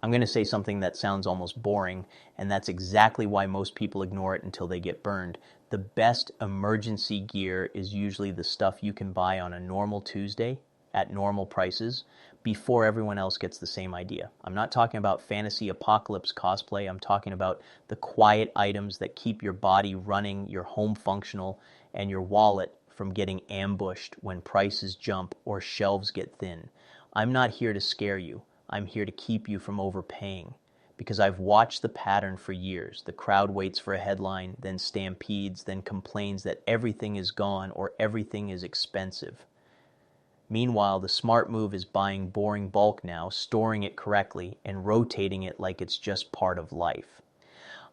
I'm going to say something that sounds almost boring, and that's exactly why most people ignore it until they get burned. The best emergency gear is usually the stuff you can buy on a normal Tuesday at normal prices before everyone else gets the same idea. I'm not talking about fantasy apocalypse cosplay. I'm talking about the quiet items that keep your body running, your home functional, and your wallet from getting ambushed when prices jump or shelves get thin. I'm not here to scare you. I'm here to keep you from overpaying, because I've watched the pattern for years. The crowd waits for a headline, then stampedes, then complains that everything is gone or everything is expensive. Meanwhile, the smart move is buying boring bulk now, storing it correctly, and rotating it like it's just part of life.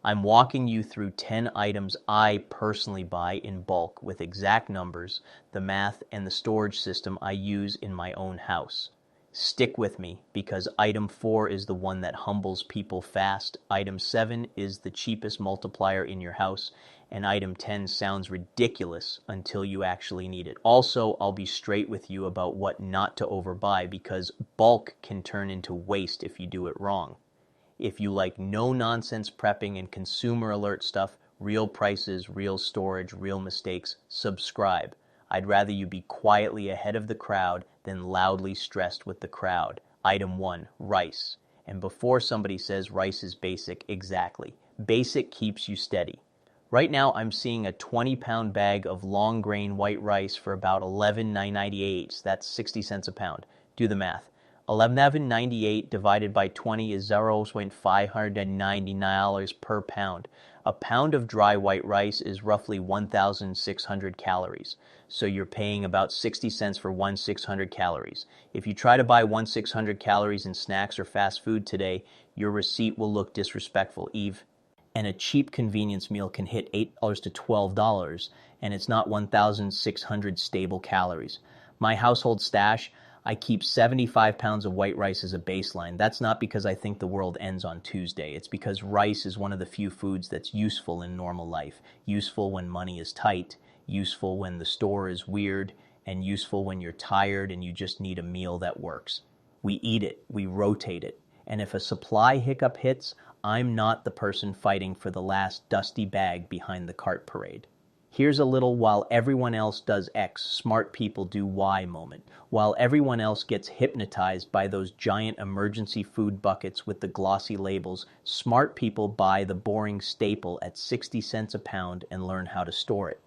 I'm walking you through 10 items I personally buy in bulk with exact numbers, the math, and the storage system I use in my own house. Stick with me, because item 4 is the one that humbles people fast, item 7 is the cheapest multiplier in your house, and item 10 sounds ridiculous until you actually need it. Also, I'll be straight with you about what not to overbuy, because bulk can turn into waste if you do it wrong. If you like no-nonsense prepping and consumer alert stuff, real prices, real storage, real mistakes, subscribe. I'd rather you be quietly ahead of the crowd than loudly stressed with the crowd. Item 1, rice. And before somebody says rice is basic, exactly. Basic keeps you steady. Right now I'm seeing a 20-pound bag of long grain white rice for about $11.98. That's 60 cents a pound. Do the math. $11.98 divided by 20 is $0.590 per pound. A pound of dry white rice is roughly 1,600 calories. So you're paying about 60 cents for 1,600 calories. If you try to buy 1,600 calories in snacks or fast food today, your receipt will look disrespectful, Eve. And a cheap convenience meal can hit $8 to $12, and it's not 1,600 stable calories. My household stash, I keep 75 pounds of white rice as a baseline. That's not because I think the world ends on Tuesday. It's because rice is one of the few foods that's useful in normal life. Useful when money is tight, useful when the store is weird, and useful when you're tired and you just need a meal that works. We eat it, we rotate it, and if a supply hiccup hits, I'm not the person fighting for the last dusty bag behind the cart parade. Here's a little while everyone else does X, smart people do Y moment. While everyone else gets hypnotized by those giant emergency food buckets with the glossy labels, smart people buy the boring staple at 60 cents a pound and learn how to store it.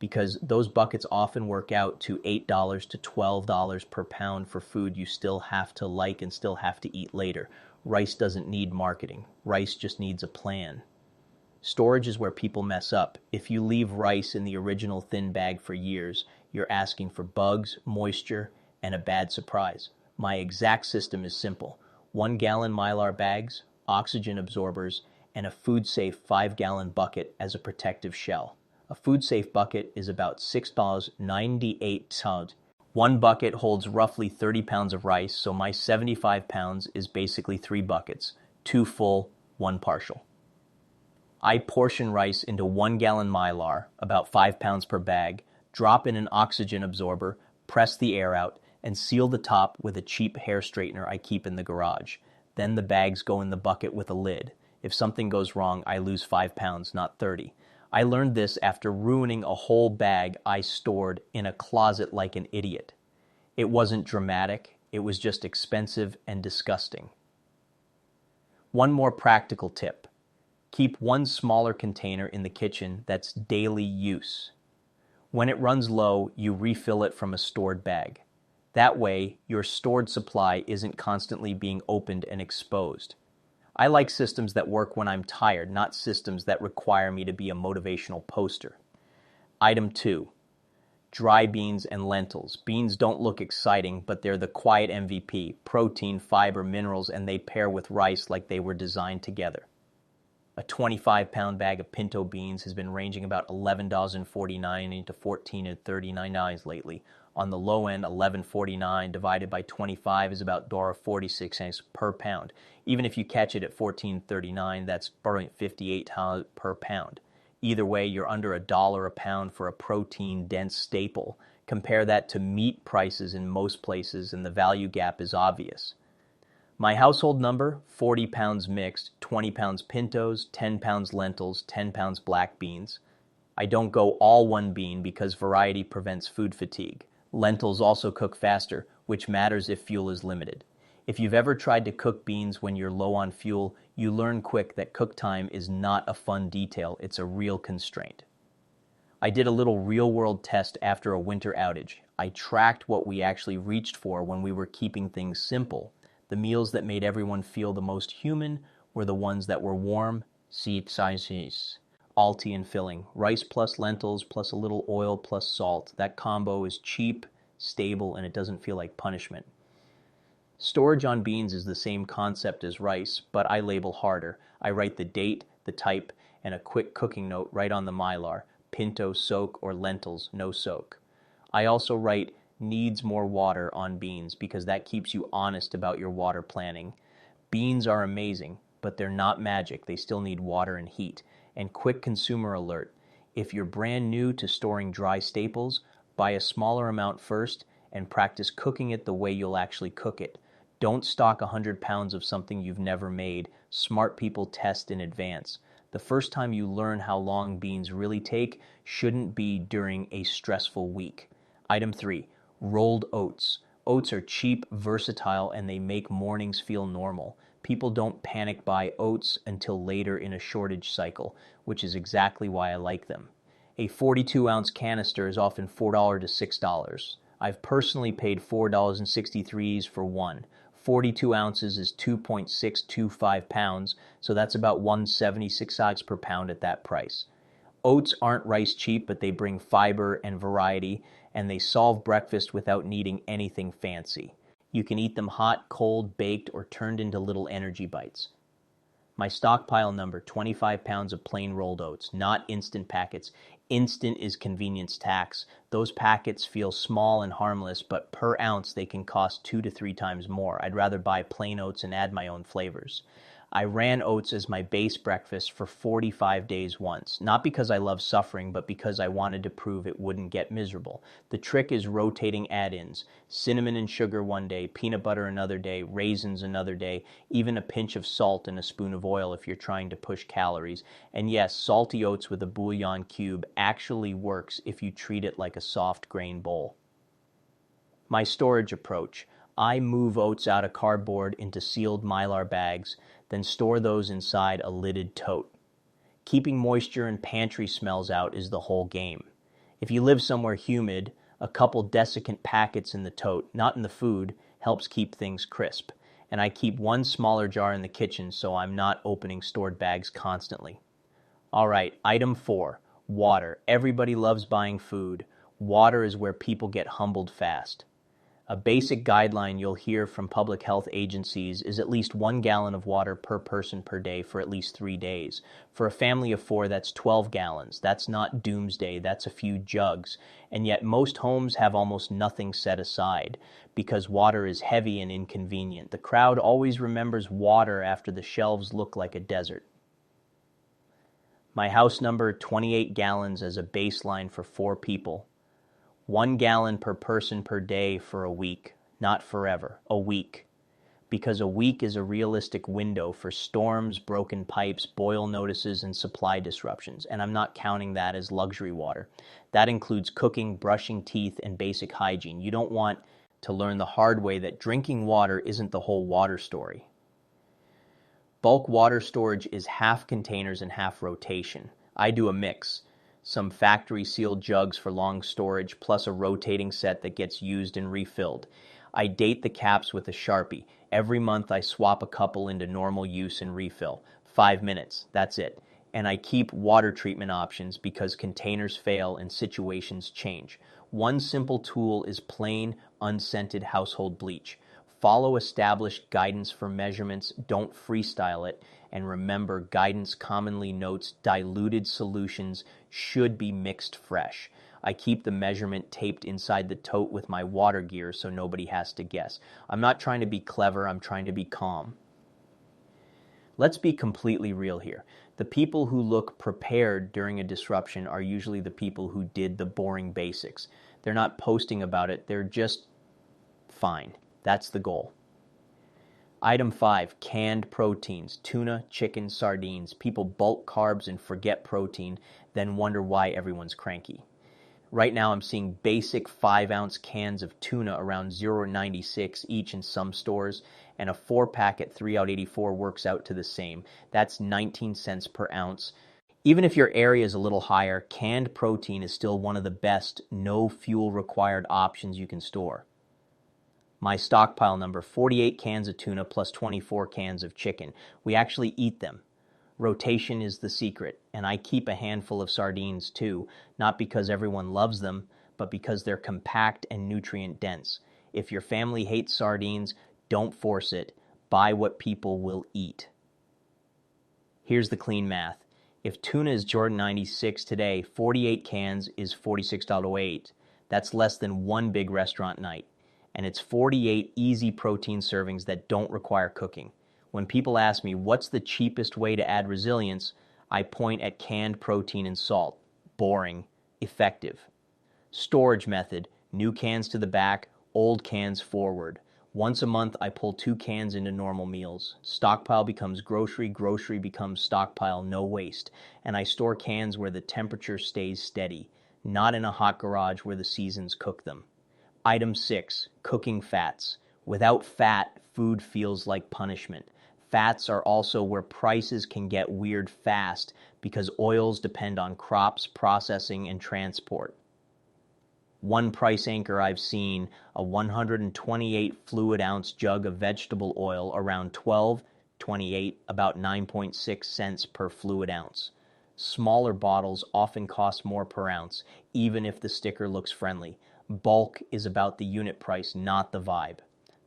Because those buckets often work out to $8 to $12 per pound for food you still have to like and still have to eat later. Rice doesn't need marketing. Rice just needs a plan. Storage is where people mess up. If you leave rice in the original thin bag for years, you're asking for bugs, moisture, and a bad surprise. My exact system is simple. 1-gallon Mylar bags, oxygen absorbers, and a food-safe 5-gallon bucket as a protective shell. A food-safe bucket is about $6.98. One bucket holds roughly 30 pounds of rice, so my 75 pounds is basically 3 buckets. 2 full, 1 partial. I portion rice into 1-gallon Mylar, about 5 pounds per bag, drop in an oxygen absorber, press the air out, and seal the top with a cheap hair straightener I keep in the garage. Then the bags go in the bucket with a lid. If something goes wrong, I lose 5 pounds, not 30. I learned this after ruining a whole bag I stored in a closet like an idiot. It wasn't dramatic, it was just expensive and disgusting. One more practical tip. Keep one smaller container in the kitchen that's daily use. When it runs low, you refill it from a stored bag. That way, your stored supply isn't constantly being opened and exposed. I like systems that work when I'm tired, not systems that require me to be a motivational poster. Item 2. Dry beans and lentils. Beans don't look exciting, but they're the quiet MVP. Protein, fiber, minerals, and they pair with rice like they were designed together. A 25-pound bag of pinto beans has been ranging about $11.49 to $14.39 lately. On the low end, $11.49 divided by 25 is about $1.46 per pound. Even if you catch it at $14.39, that's $0.58 per pound. Either way, you're under $1 a pound for a protein-dense staple. Compare that to meat prices in most places, and the value gap is obvious. My household number, 40 pounds mixed, 20 pounds pintos, 10 pounds lentils, 10 pounds black beans. I don't go all one bean because variety prevents food fatigue. Lentils also cook faster, which matters if fuel is limited. If you've ever tried to cook beans when you're low on fuel, you learn quick that cook time is not a fun detail, it's a real constraint. I did a little real-world test after a winter outage. I tracked what we actually reached for when we were keeping things simple. The meals that made everyone feel the most human were the ones that were warm, salty and filling. Rice plus lentils plus a little oil plus salt. That combo is cheap, stable, and it doesn't feel like punishment. Storage on beans is the same concept as rice, but I label harder. I write the date, the type, and a quick cooking note right on the mylar. Pinto soak or lentils no soak. I also write needs more water on beans because that keeps you honest about your water planning. Beans are amazing, but they're not magic. They still need water and heat. And quick consumer alert. If you're brand new to storing dry staples, buy a smaller amount first and practice cooking it the way you'll actually cook it. Don't stock 100 pounds of something you've never made. Smart people test in advance. The first time you learn how long beans really take shouldn't be during a stressful week. Item 3, rolled oats. Oats are cheap, versatile, and they make mornings feel normal. People don't panic buy oats until later in a shortage cycle, which is exactly why I like them. A 42-ounce canister is often $4 to $6. I've personally paid $4.63 for one. 42 ounces is 2.625 pounds, so that's about 176 ounces per pound at that price. Oats aren't rice cheap, but they bring fiber and variety, and they solve breakfast without needing anything fancy. You can eat them hot, cold, baked, or turned into little energy bites. My stockpile number, 25 pounds of plain rolled oats, not instant packets. Instant is convenience tax. Those packets feel small and harmless, but per ounce they can cost 2 to 3 times more. I'd rather buy plain oats and add my own flavors. I ran oats as my base breakfast for 45 days once, not because I love suffering, but because I wanted to prove it wouldn't get miserable. The trick is rotating add-ins. Cinnamon and sugar one day, peanut butter another day, raisins another day, even a pinch of salt and a spoon of oil if you're trying to push calories. And yes, salty oats with a bouillon cube actually works if you treat it like a soft grain bowl. My storage approach. I move oats out of cardboard into sealed Mylar bags, then store those inside a lidded tote. Keeping moisture and pantry smells out is the whole game. If you live somewhere humid, a couple desiccant packets in the tote, not in the food, helps keep things crisp. And I keep one smaller jar in the kitchen so I'm not opening stored bags constantly. All right, item 4, water. Everybody loves buying food. Water is where people get humbled fast. A basic guideline you'll hear from public health agencies is at least 1 gallon of water per person per day for at least 3 days. For a family of 4, that's 12 gallons. That's not doomsday, that's a few jugs. And yet most homes have almost nothing set aside because water is heavy and inconvenient. The crowd always remembers water after the shelves look like a desert. My house number, 28 gallons as a baseline for 4 people. 1 gallon per person per day for a week, not forever, a week. Because a week is a realistic window for storms, broken pipes, boil notices, and supply disruptions. And I'm not counting that as luxury water. That includes cooking, brushing teeth, and basic hygiene. You don't want to learn the hard way that drinking water isn't the whole water story. Bulk water storage is half containers and half rotation. I do a mix. Some factory-sealed jugs for long storage, plus a rotating set that gets used and refilled. I date the caps with a Sharpie. Every month I swap a couple into normal use and refill. 5 minutes, that's it. And I keep water treatment options because containers fail and situations change. One simple tool is plain, unscented household bleach. Follow established guidance for measurements, don't freestyle it, and remember guidance commonly notes diluted solutions should be mixed fresh. I keep the measurement taped inside the tote with my water gear so nobody has to guess. I'm not trying to be clever, I'm trying to be calm. Let's be completely real here. The people who look prepared during a disruption are usually the people who did the boring basics. They're not posting about it, they're just fine. That's the goal. Item 5, canned proteins, tuna, chicken, sardines. People bulk carbs and forget protein, then wonder why everyone's cranky. Right now I'm seeing basic 5-ounce cans of tuna around $0.96 each in some stores, and a 4-pack at 3 out 84 works out to the same. That's 19 cents per ounce. Even if your area is a little higher, canned protein is still one of the best, no fuel required options you can store. My stockpile number, 48 cans of tuna plus 24 cans of chicken. We actually eat them. Rotation is the secret, and I keep a handful of sardines too, not because everyone loves them, but because they're compact and nutrient dense. If your family hates sardines, don't force it. Buy what people will eat. Here's the clean math. If tuna is $1.96 today, 48 cans is $46.08. That's less than one big restaurant night. And it's 48 easy protein servings that don't require cooking. When people ask me what's the cheapest way to add resilience, I point at canned protein and salt. Boring, effective. Storage method, new cans to the back, old cans forward. Once a month, I pull 2 cans into normal meals. Stockpile becomes grocery, grocery becomes stockpile, no waste. And I store cans where the temperature stays steady, not in a hot garage where the seasons cook them. Item 6, cooking fats. Without fat, food feels like punishment. Fats are also where prices can get weird fast because oils depend on crops, processing, and transport. One price anchor I've seen, a 128 fluid ounce jug of vegetable oil, around 12.28, about 9.6 cents per fluid ounce. Smaller bottles often cost more per ounce, even if the sticker looks friendly. Bulk is about the unit price, not the vibe.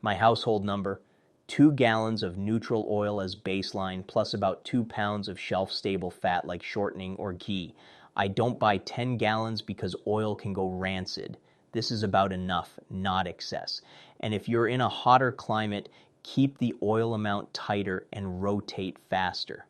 My household number, 2 gallons of neutral oil as baseline, plus about 2 pounds of shelf-stable fat like shortening or ghee. I don't buy 10 gallons because oil can go rancid. This is about enough, not excess. And if you're in a hotter climate, keep the oil amount tighter and rotate faster.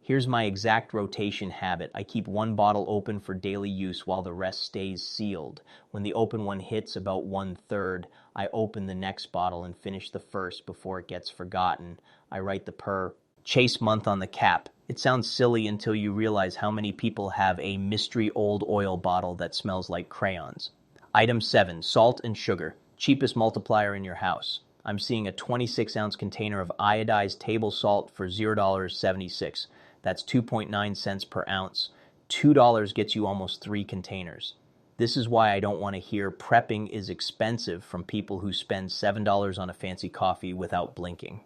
Here's my exact rotation habit. I keep 1 bottle open for daily use while the rest stays sealed. When the open one hits about 1/3, I open the next bottle and finish the first before it gets forgotten. I write the Chase month on the cap. It sounds silly until you realize how many people have a mystery old oil bottle that smells like crayons. Item 7, salt and sugar. Cheapest multiplier in your house. I'm seeing a 26-ounce container of iodized table salt for $0.76. That's 2.9 cents per ounce. $2 gets you almost 3 containers. This is why I don't want to hear prepping is expensive from people who spend $7 on a fancy coffee without blinking.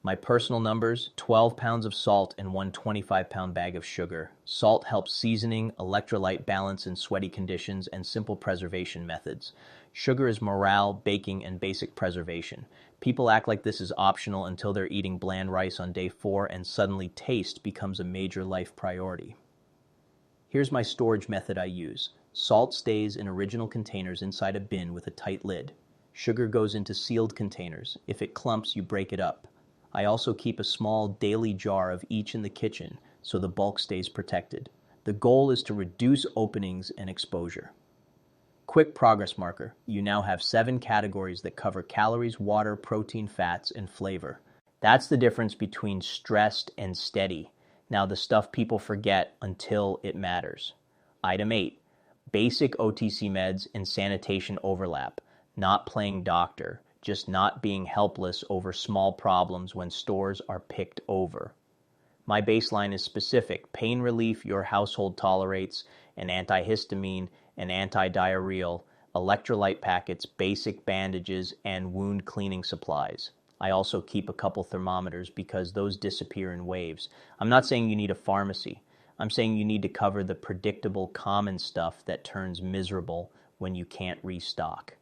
My personal numbers, 12 pounds of salt and 1 25-pound bag of sugar. Salt helps seasoning, electrolyte balance in sweaty conditions, and simple preservation methods. Sugar is morale, baking, and basic preservation. People act like this is optional until they're eating bland rice on day 4 and suddenly taste becomes a major life priority. Here's my storage method I use. Salt stays in original containers inside a bin with a tight lid. Sugar goes into sealed containers. If it clumps, you break it up. I also keep a small daily jar of each in the kitchen so the bulk stays protected. The goal is to reduce openings and exposure. Quick progress marker. You now have 7 categories that cover calories, water, protein, fats, and flavor. That's the difference between stressed and steady. Now the stuff people forget until it matters. Item 8. Basic OTC meds and sanitation overlap. Not playing doctor, just not being helpless over small problems when stores are picked over. My baseline is specific: pain relief your household tolerates, an antihistamine, an antidiarrheal, electrolyte packets, basic bandages, and wound cleaning supplies. I also keep a couple thermometers because those disappear in waves. I'm not saying you need a pharmacy. I'm saying you need to cover the predictable, common stuff that turns miserable when you can't restock.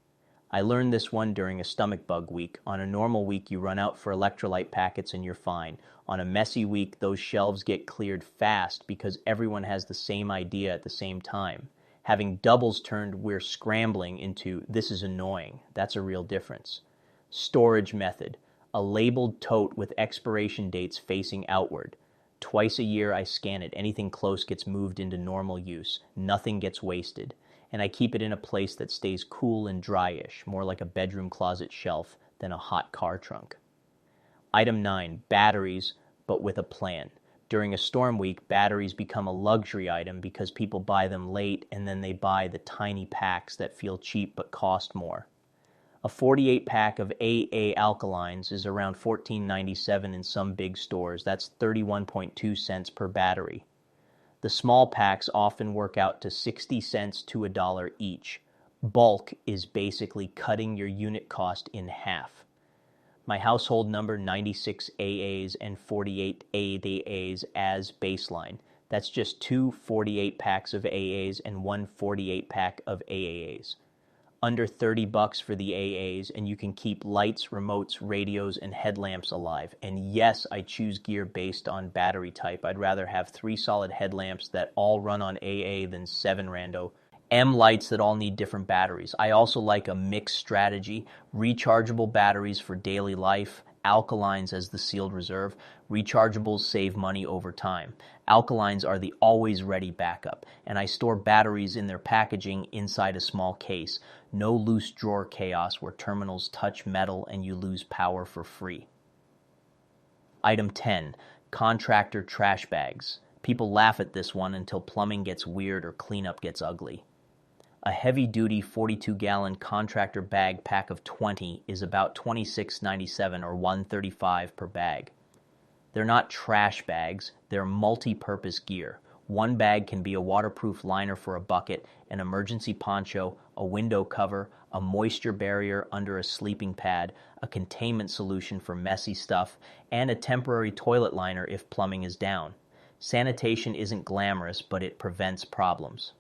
I learned this one during a stomach bug week. On a normal week, you run out for electrolyte packets and you're fine. On a messy week, those shelves get cleared fast because everyone has the same idea at the same time. Having doubles turned "we're scrambling" into "this is annoying." That's a real difference. Storage method. A labeled tote with expiration dates facing outward. Twice a year I scan it. Anything close gets moved into normal use. Nothing gets wasted. And I keep it in a place that stays cool and dryish, more like a bedroom closet shelf than a hot car trunk. Item 9, batteries, but with a plan. During a storm week, batteries become a luxury item because people buy them late and then they buy the tiny packs that feel cheap but cost more. A 48 pack of AA alkalines is around $14.97 in some big stores. That's 31.2 cents per battery. The small packs often work out to 60 cents to $1 each. Bulk is basically cutting your unit cost in half. My household number, 96 AAs and 48 AAs as baseline. That's just two 48 packs of AAs and one 48 pack of AAs. Under $30 for the AAs, and you can keep lights, remotes, radios, and headlamps alive. And yes, I choose gear based on battery type. I'd rather have 3 solid headlamps that all run on AA than 7 rando M lights that all need different batteries. I also like a mixed strategy, rechargeable batteries for daily life, alkalines as the sealed reserve. Rechargeables save money over time. Alkalines are the always ready backup, and I store batteries in their packaging inside a small case. No loose drawer chaos where terminals touch metal and you lose power for free. Item 10, contractor trash bags. People laugh at this one until plumbing gets weird or cleanup gets ugly. A heavy-duty 42-gallon contractor bag pack of 20 is about $26.97 or $135 per bag. They're not trash bags, they're multi-purpose gear. One bag can be a waterproof liner for a bucket, an emergency poncho, a window cover, a moisture barrier under a sleeping pad, a containment solution for messy stuff, and a temporary toilet liner if plumbing is down. Sanitation isn't glamorous, but it prevents problems.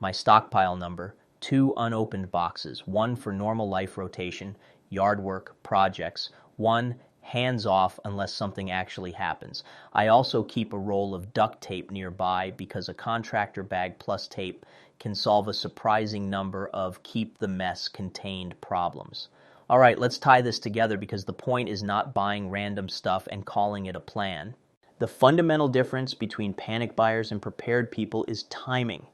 My stockpile number, 2 unopened boxes, 1 for normal life rotation, yard work, projects, 1 hands off unless something actually happens. I also keep a roll of duct tape nearby because a contractor bag plus tape can solve a surprising number of keep the mess contained problems. All right, let's tie this together because the point is not buying random stuff and calling it a plan. The fundamental difference between panic buyers and prepared people is timing.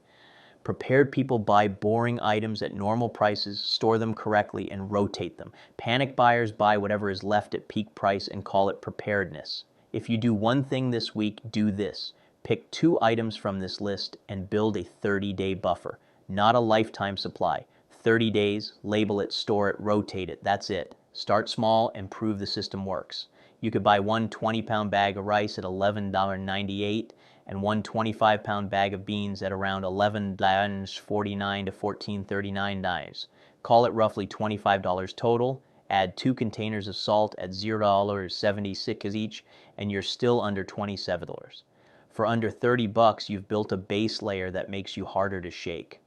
Prepared people buy boring items at normal prices, store them correctly, and rotate them. Panic buyers buy whatever is left at peak price and call it preparedness. If you do one thing this week, do this. Pick 2 items from this list and build a 30-day buffer, not a lifetime supply. 30 days, label it, store it, rotate it. That's it. Start small and prove the system works. You could buy one 20-pound bag of rice at $11.98 and one 25-pound bag of beans at around $11.49 to $14.39. Call it roughly $25 total. Add 2 containers of salt at $0.76 each, and you're still under $27. For under $30, you've built a base layer that makes you harder to shake.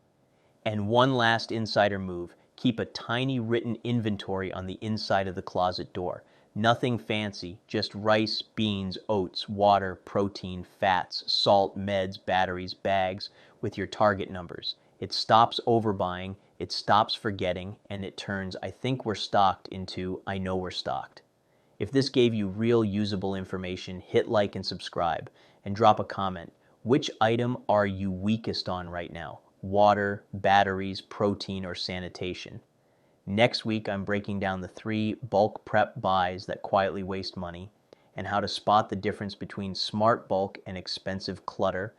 And one last insider move, keep a tiny written inventory on the inside of the closet door. Nothing fancy, just rice, beans, oats, water, protein, fats, salt, meds, batteries, bags with your target numbers. It stops overbuying, it stops forgetting, and it turns I think we're stocked into I know we're stocked. If this gave you real usable information, hit like and subscribe, and drop a comment. Which item are you weakest on right now? Water, batteries, protein, or sanitation? Next week, I'm breaking down the 3 bulk prep buys that quietly waste money and how to spot the difference between smart bulk and expensive clutter,